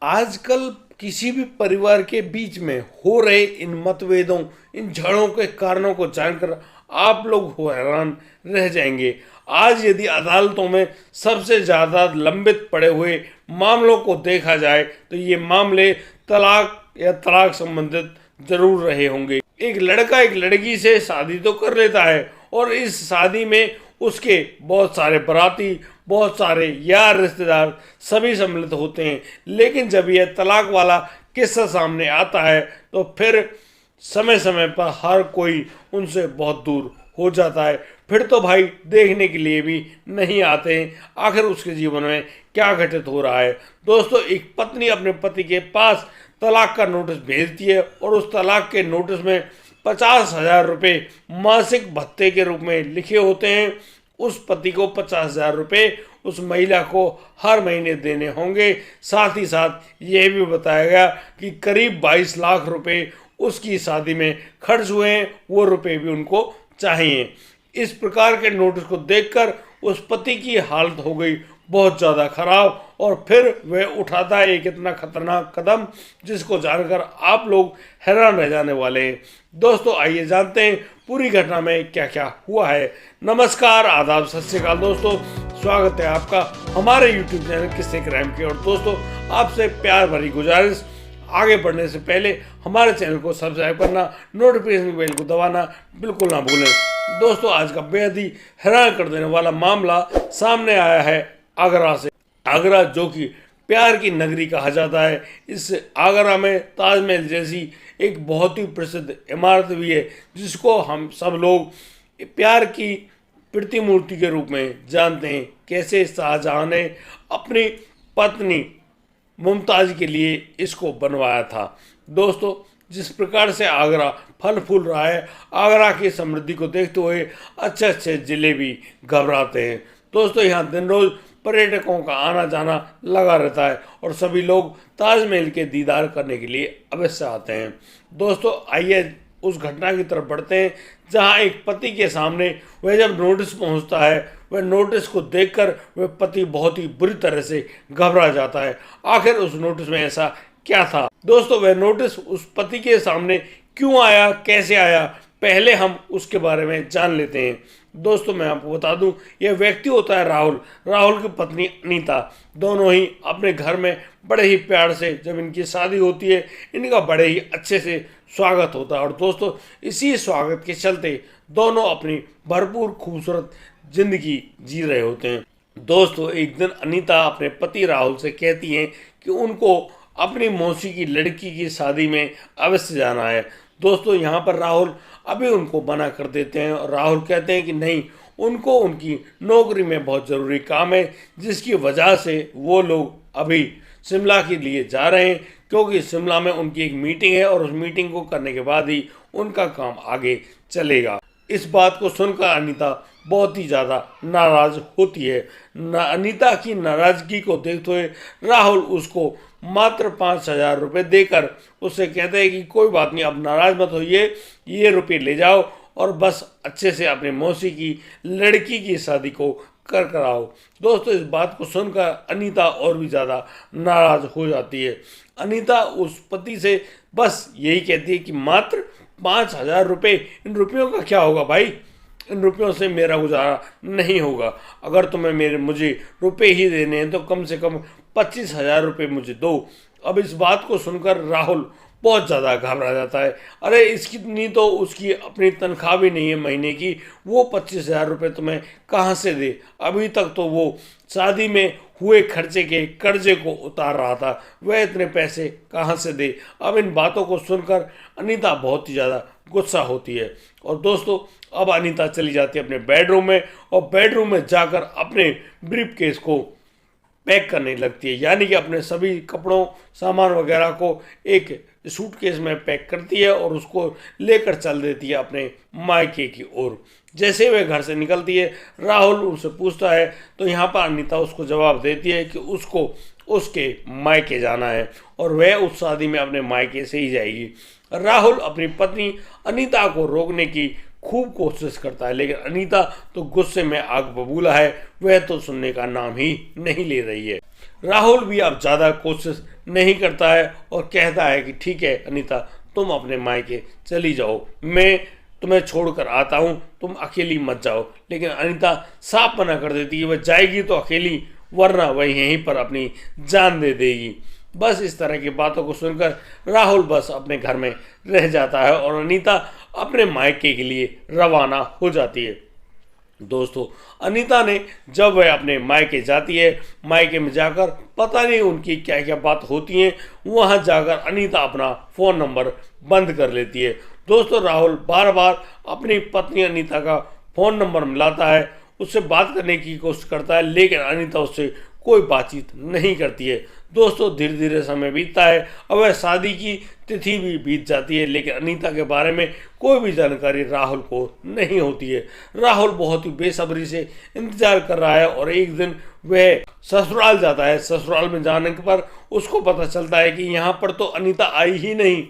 आजकल किसी भी परिवार के बीच में हो रहे इन मतभेदों, इन झगड़ों के कारणों को जानकर आप लोग हो हैरान रह जाएंगे। आज यदि अदालतों में सबसे ज़्यादा लंबित पड़े हुए मामलों को देखा जाए तो ये मामले तलाक या तलाक संबंधित जरूर रहे होंगे। एक लड़का एक लड़की से शादी तो कर लेता है और इस शादी में उसके बहुत सारे बाराती, बहुत सारे यार, रिश्तेदार सभी सम्मिलित होते हैं। लेकिन जब यह तलाक वाला किस्सा सामने आता है तो फिर समय समय पर हर कोई उनसे बहुत दूर हो जाता है। फिर तो भाई देखने के लिए भी नहीं आते हैं आखिर उसके जीवन में क्या घटित हो रहा है। दोस्तों, एक पत्नी अपने पति के पास तलाक का नोटिस भेजती है और उस तलाक के नोटिस में 50,000 रुपये मासिक भत्ते के रूप में लिखे होते हैं। उस पति को 50,000 रुपये उस महिला को हर महीने देने होंगे। साथ ही साथ यह भी बताया गया कि करीब 22 लाख रुपए उसकी शादी में खर्च हुए हैं, वो रुपए भी उनको चाहिए। इस प्रकार के नोटिस को देखकर उस पति की हालत हो गई बहुत ज़्यादा खराब और फिर वह उठाता है एक इतना खतरनाक कदम जिसको जानकर आप लोग हैरान रह जाने वाले हैं। दोस्तों, आइए जानते हैं पूरी घटना में क्या क्या हुआ है। नमस्कार, आदाब, सत श्री अकाल दोस्तों, स्वागत है आपका हमारे YouTube चैनल किस्से क्राइम के। और दोस्तों, आपसे प्यार भरी गुजारिश, आगे बढ़ने से पहले हमारे चैनल को सब्सक्राइब करना, नोटिफिकेशन बेल को दबाना बिल्कुल ना भूलें। दोस्तों, आज का बेहद ही हैरान कर देने वाला मामला सामने आया है आगरा से। आगरा जो कि प्यार की नगरी कहा जाता है। इस आगरा में ताजमहल जैसी एक बहुत ही प्रसिद्ध इमारत भी है जिसको हम सब लोग प्यार की प्रतिमूर्ति के रूप में जानते हैं। कैसे शाहजहां ने अपनी पत्नी मुमताज़ के लिए इसको बनवाया था। दोस्तों, जिस प्रकार से आगरा फल फूल रहा है, आगरा की समृद्धि को देखते हुए अच्छे अच्छे ज़िले भी घबराते हैं। दोस्तों, यहाँ दिन रोज़ पर्यटकों का आना जाना लगा रहता है और सभी लोग ताजमहल के दीदार करने के लिए अवश्य आते हैं। दोस्तों, आइए उस घटना की तरफ बढ़ते हैं जहां एक पति के सामने वह जब नोटिस पहुंचता है, वह नोटिस को देखकर वह पति बहुत ही बुरी तरह से घबरा जाता है। आखिर उस नोटिस में ऐसा क्या था? दोस्तों, वह नोटिस उस पति के सामने क्यों आया, कैसे आया, पहले हम उसके बारे में जान लेते हैं। दोस्तों, मैं आपको बता दूं, यह व्यक्ति होता है राहुल। राहुल की पत्नी अनीता। दोनों ही अपने घर में बड़े ही प्यार से, जब इनकी शादी होती है, इनका बड़े ही अच्छे से स्वागत होता है। और दोस्तों, इसी स्वागत के चलते दोनों अपनी भरपूर खूबसूरत जिंदगी जी रहे होते हैं। दोस्तों, एक दिन अनीता अपने पति राहुल से कहती हैं कि उनको अपनी मौसी की लड़की की शादी में अवश्य जाना है। दोस्तों, यहाँ पर राहुल अभी उनको मना कर देते हैं और राहुल कहते हैं कि नहीं, उनको उनकी नौकरी में बहुत ज़रूरी काम है जिसकी वजह से वो लोग अभी शिमला के लिए जा रहे हैं, क्योंकि शिमला में उनकी एक मीटिंग है और उस मीटिंग को करने के बाद ही उनका काम आगे चलेगा। इस बात को सुनकर अनीता बहुत ही ज़्यादा नाराज़ होती है। अनीता की नाराज़गी को देखते हुए राहुल उसको मात्र 5,000 रुपये देकर उससे कहते हैं कि कोई बात नहीं, अब नाराज़ मत होइए, ये रुपये ले जाओ और बस अच्छे से अपने मौसी की लड़की की शादी को कर आओ। दोस्तों, इस बात को सुनकर अनीता और भी ज़्यादा नाराज़ हो जाती है। अनीता उस पति से बस यही कहती है कि मात्र 5,000 रुपये, इन रुपयों का क्या होगा भाई, इन रुपयों से मेरा गुजारा नहीं होगा। अगर तुम्हें मुझे रुपए ही देने हैं तो कम से कम 25,000 रुपये मुझे दो। अब इस बात को सुनकर राहुल बहुत ज़्यादा घबरा जाता है। अरे, इसकी तो उसकी अपनी तनख्वाह भी नहीं है महीने की, वो 25,000 रुपये तुम्हें कहाँ से दे? अभी तक तो वो शादी में हुए खर्चे के कर्जे को उतार रहा था, वह इतने पैसे कहाँ से दे? अब इन बातों को सुनकर अनीता बहुत ही ज़्यादा गुस्सा होती है। और दोस्तों, अब अनीता चली जाती है अपने बेडरूम में और बेडरूम में जाकर अपने ब्रीफ केस को पैक करने लगती है, यानी कि अपने सभी कपड़ों, सामान वगैरह को एक सूटकेस में पैक करती है और उसको लेकर चल देती है अपने मायके की ओर। जैसे वह घर से निकलती है, राहुल उनसे पूछता है तो यहाँ पर अनीता उसको जवाब देती है कि उसको उसके मायके जाना है और वह उस शादी में अपने मायके से ही जाएगी। राहुल अपनी पत्नी अनीता को रोकने की खूब कोशिश करता है, लेकिन अनीता तो गुस्से में आग बबूला है, वह तो सुनने का नाम ही नहीं ले रही है। राहुल भी अब ज़्यादा कोशिश नहीं करता है और कहता है कि ठीक है अनीता, तुम अपने मायके चली जाओ, मैं तुम्हें छोड़कर आता हूँ, तुम अकेली मत जाओ। लेकिन अनीता साफ मना कर देती है, वह जाएगी तो अकेली, वरना वह यहीं पर अपनी जान दे देगी। बस इस तरह की बातों को सुनकर राहुल बस अपने घर में रह जाता है और अनीता अपने मायके के लिए रवाना हो जाती है। दोस्तों, अनीता ने जब वह अपने मायके जाती है, मायके में जाकर पता नहीं उनकी क्या क्या बात होती हैं, वहां जाकर अनीता अपना फ़ोन नंबर बंद कर लेती है। दोस्तों, राहुल बार बार अपनी पत्नी अनीता का फ़ोन नंबर मिलाता है, उससे बात करने की कोशिश करता है, लेकिन अनीता उससे कोई बातचीत नहीं करती है। दोस्तों, धीरे धीरे समय बीतता है, अब वह शादी की तिथि भी बीत जाती है, लेकिन अनीता के बारे में कोई भी जानकारी राहुल को नहीं होती है। राहुल बहुत ही बेसब्री से इंतजार कर रहा है और एक दिन वह ससुराल जाता है। ससुराल में जाने पर उसको पता चलता है कि यहाँ पर तो अनीता आई ही नहीं।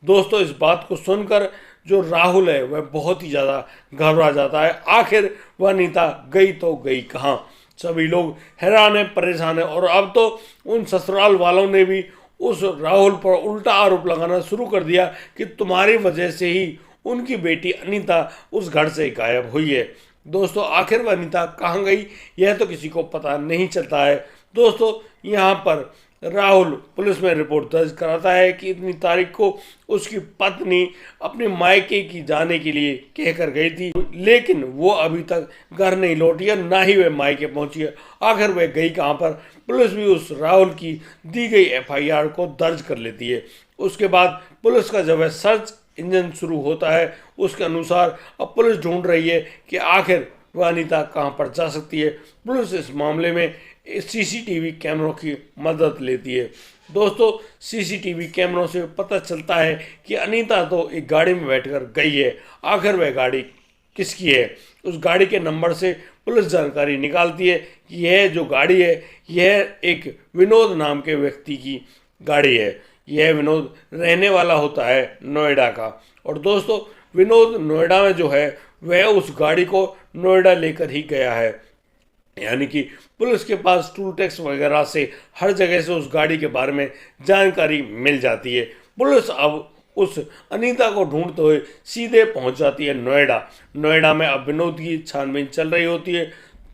दोस्तों, इस बात को सुनकर जो राहुल है वह बहुत ही ज़्यादा घबरा जाता है। आखिर वह अनीता गई तो गई कहाँ? सभी लोग हैरान हैं, परेशान हैं और अब तो उन ससुराल वालों ने भी उस राहुल पर उल्टा आरोप लगाना शुरू कर दिया कि तुम्हारी वजह से ही उनकी बेटी अनीता उस घर से गायब हुई है। दोस्तों, आखिर वह अनीता कहाँ गई यह तो किसी को पता नहीं चलता है। दोस्तों, यहाँ पर राहुल पुलिस में रिपोर्ट दर्ज कराता है कि इतनी तारीख को उसकी पत्नी अपने मायके की जाने के लिए कहकर गई थी, लेकिन वो अभी तक घर नहीं लौटी है, ना ही वह मायके पहुंची है। आखिर वह गई कहाँ पर? पुलिस भी उस राहुल की दी गई एफआईआर को दर्ज कर लेती है। उसके बाद पुलिस का जब सर्च इंजन शुरू होता है, उसके अनुसार अब पुलिस ढूंढ रही है कि आखिर वह अनीता कहाँ पर जा सकती है। पुलिस इस मामले में सीसीटीवी कैमरों की मदद लेती है। दोस्तों, सीसीटीवी कैमरों से पता चलता है कि अनीता तो एक गाड़ी में बैठकर गई है। आखिर वह गाड़ी किसकी है? उस गाड़ी के नंबर से पुलिस जानकारी निकालती है कि यह जो गाड़ी है यह एक विनोद नाम के व्यक्ति की गाड़ी है। यह विनोद रहने वाला होता है नोएडा का। और दोस्तों, विनोद नोएडा में जो है वह उस गाड़ी को नोएडा लेकर ही गया है, यानी कि पुलिस के पास टूल टैक्स वगैरह से हर जगह से उस गाड़ी के बारे में जानकारी मिल जाती है। पुलिस अब उस अनीता को ढूंढते हुए सीधे पहुंच जाती है नोएडा। नोएडा में अब विनोद की छानबीन चल रही होती है,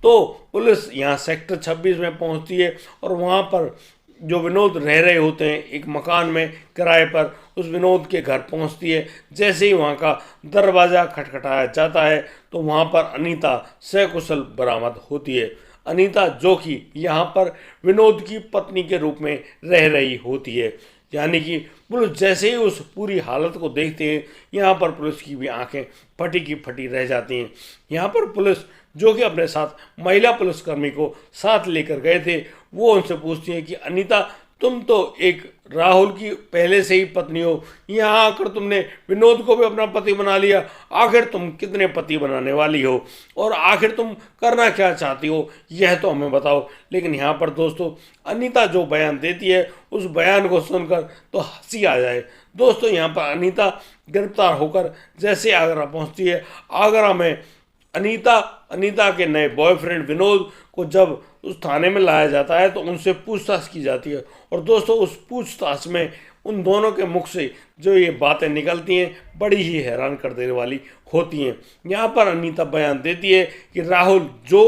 तो पुलिस यहाँ सेक्टर 26 में पहुंचती है और वहाँ पर जो विनोद रह रहे होते हैं एक मकान में किराए पर, उस विनोद के घर पहुंचती है। जैसे ही वहाँ का दरवाज़ा खटखटाया जाता है तो वहाँ पर अनीता सकुशल बरामद होती है। अनीता जो कि यहाँ पर विनोद की पत्नी के रूप में रह रही होती है, यानी कि पुलिस जैसे ही उस पूरी हालत को देखते हैं, यहाँ पर पुलिस की भी आंखें फटी की फटी रह जाती हैं। यहाँ पर पुलिस जो कि अपने साथ महिला पुलिसकर्मी को साथ लेकर गए थे, वो उनसे पूछती है कि अनीता, तुम तो एक राहुल की पहले से ही पत्नी हो, यहाँ आकर तुमने विनोद को भी अपना पति बना लिया, आखिर तुम कितने पति बनाने वाली हो और आखिर तुम करना क्या चाहती हो, यह तो हमें बताओ। लेकिन यहाँ पर दोस्तों अनीता जो बयान देती है उस बयान को सुनकर तो हंसी आ जाए। दोस्तों, यहाँ पर अनीता गिरफ्तार होकर जैसे आगरा पहुँचती है, आगरा में अनीता के नए बॉयफ्रेंड विनोद को जब उस थाने में लाया जाता है तो उनसे पूछताछ की जाती है। और दोस्तों, उस पूछताछ में उन दोनों के मुख से जो ये बातें निकलती हैं बड़ी ही हैरान कर देने वाली होती हैं। यहाँ पर अनीता बयान देती है कि राहुल जो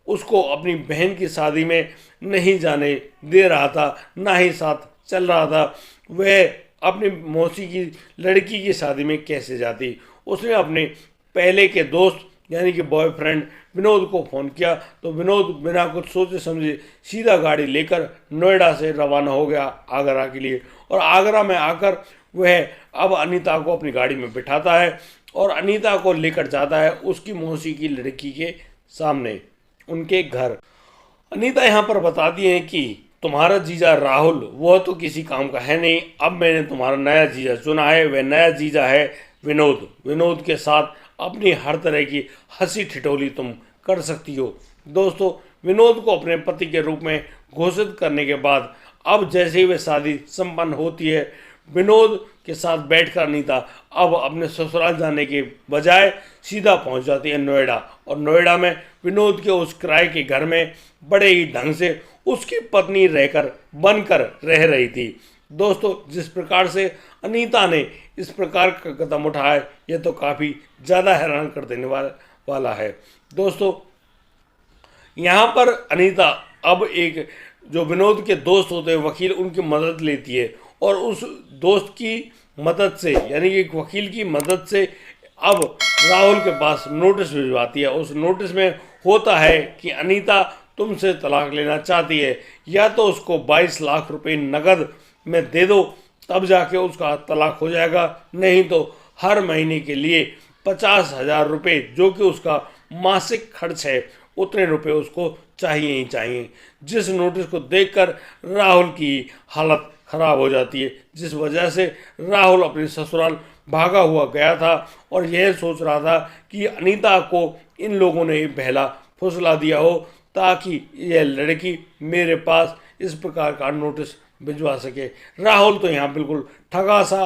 उसको अपनी बहन की शादी में नहीं जाने दे रहा था, ना ही साथ चल रहा था, वह अपनी मौसी की लड़की की शादी में कैसे जाती। उसने अपने पहले के दोस्त यानी कि बॉयफ्रेंड विनोद को फ़ोन किया तो विनोद बिना कुछ सोचे समझे सीधा गाड़ी लेकर नोएडा से रवाना हो गया आगरा के लिए। और आगरा में आकर वह अब अनीता को अपनी गाड़ी में बिठाता है और अनीता को लेकर जाता है उसकी मौसी की लड़की के सामने, उनके घर। अनीता यहाँ पर बताती है कि तुम्हारा जीजा राहुल वह तो किसी काम का है नहीं, अब मैंने तुम्हारा नया जीजा चुना है, वह नया जीजा है विनोद। विनोद के साथ अपनी हर तरह की हंसी ठिठोली तुम कर सकती हो। दोस्तों, विनोद को अपने पति के रूप में घोषित करने के बाद अब जैसे ही वे शादी संपन्न होती है, विनोद के साथ बैठकर अनीता अब अपने ससुराल जाने के बजाय सीधा पहुंच जाती है नोएडा। और नोएडा में विनोद के उस किराए के घर में बड़े ही ढंग से उसकी पत्नी रहकर बनकर रह रही थी। दोस्तों, जिस प्रकार से अनीता ने इस प्रकार का कदम उठाया, यह तो काफ़ी ज़्यादा हैरान कर देने वाला है। दोस्तों, यहाँ पर अनीता अब एक जो विनोद के दोस्त होते हैं वकील, उनकी मदद लेती है और उस दोस्त की मदद से, यानी एक वकील की मदद से अब राहुल के पास नोटिस भिजवाती है। उस नोटिस में होता है कि अनीता तुमसे तलाक लेना चाहती है, या तो उसको 22 लाख रुपए नकद में दे दो, तब जाके उसका तलाक हो जाएगा, नहीं तो हर महीने के लिए 50,000 रुपये, जो कि उसका मासिक खर्च है, उतने रुपए उसको चाहिए ही चाहिए। जिस नोटिस को देखकर राहुल की हालत खराब हो जाती है, जिस वजह से राहुल अपने ससुराल भागा हुआ गया था और यह सोच रहा था कि अनीता को इन लोगों ने बहला फुसला दिया हो ताकि यह लड़की मेरे पास इस प्रकार का नोटिस भिजवा सके। राहुल तो यहाँ बिल्कुल ठगा सा,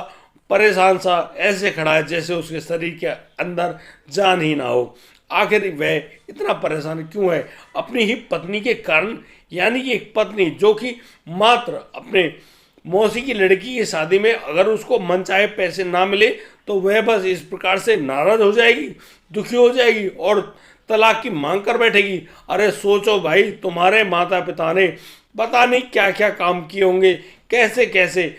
परेशान सा ऐसे खड़ा है जैसे उसके शरीर के अंदर जान ही ना हो। आखिर वह इतना परेशान क्यों है? अपनी ही पत्नी के कारण, यानी कि एक पत्नी जो कि मात्र अपने मौसी की लड़की की शादी में अगर उसको मनचाहे पैसे ना मिले तो वह बस इस प्रकार से नाराज हो जाएगी, दुखी हो जाएगी और तलाक की मांग कर बैठेगी। अरे सोचो भाई, तुम्हारे माता पिता ने पता नहीं क्या क्या काम किए होंगे, कैसे कैसे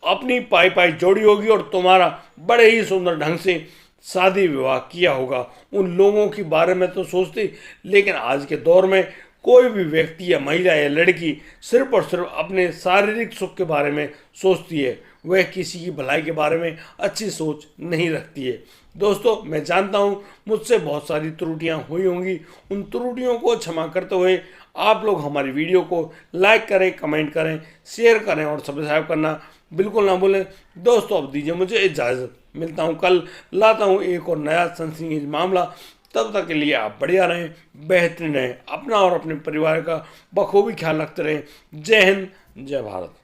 अपनी पाई पाई जोड़ी होगी और तुम्हारा बड़े ही सुंदर ढंग से शादी विवाह किया होगा। उन लोगों के बारे में तो सोचती, लेकिन आज के दौर में कोई भी व्यक्ति या महिला या लड़की सिर्फ और सिर्फ अपने शारीरिक सुख के बारे में सोचती है, वह किसी की भलाई के बारे में अच्छी सोच नहीं रखती है। दोस्तों, मैं जानता हूँ मुझसे बहुत सारी त्रुटियाँ हुई होंगी, उन त्रुटियों को क्षमा करते हुए आप लोग हमारी वीडियो को लाइक करें, कमेंट करें, शेयर करें और सब्सक्राइब करना बिल्कुल ना भूलें। दोस्तों, अब दीजिए मुझे इजाज़त, मिलता हूँ कल, लाता हूँ एक और नया सनसनीखेज मामला। तब तक के लिए आप बढ़िया रहें, बेहतरीन रहें, अपना और अपने परिवार का बखूबी ख्याल रखते रहें। जय हिंद, जय भारत।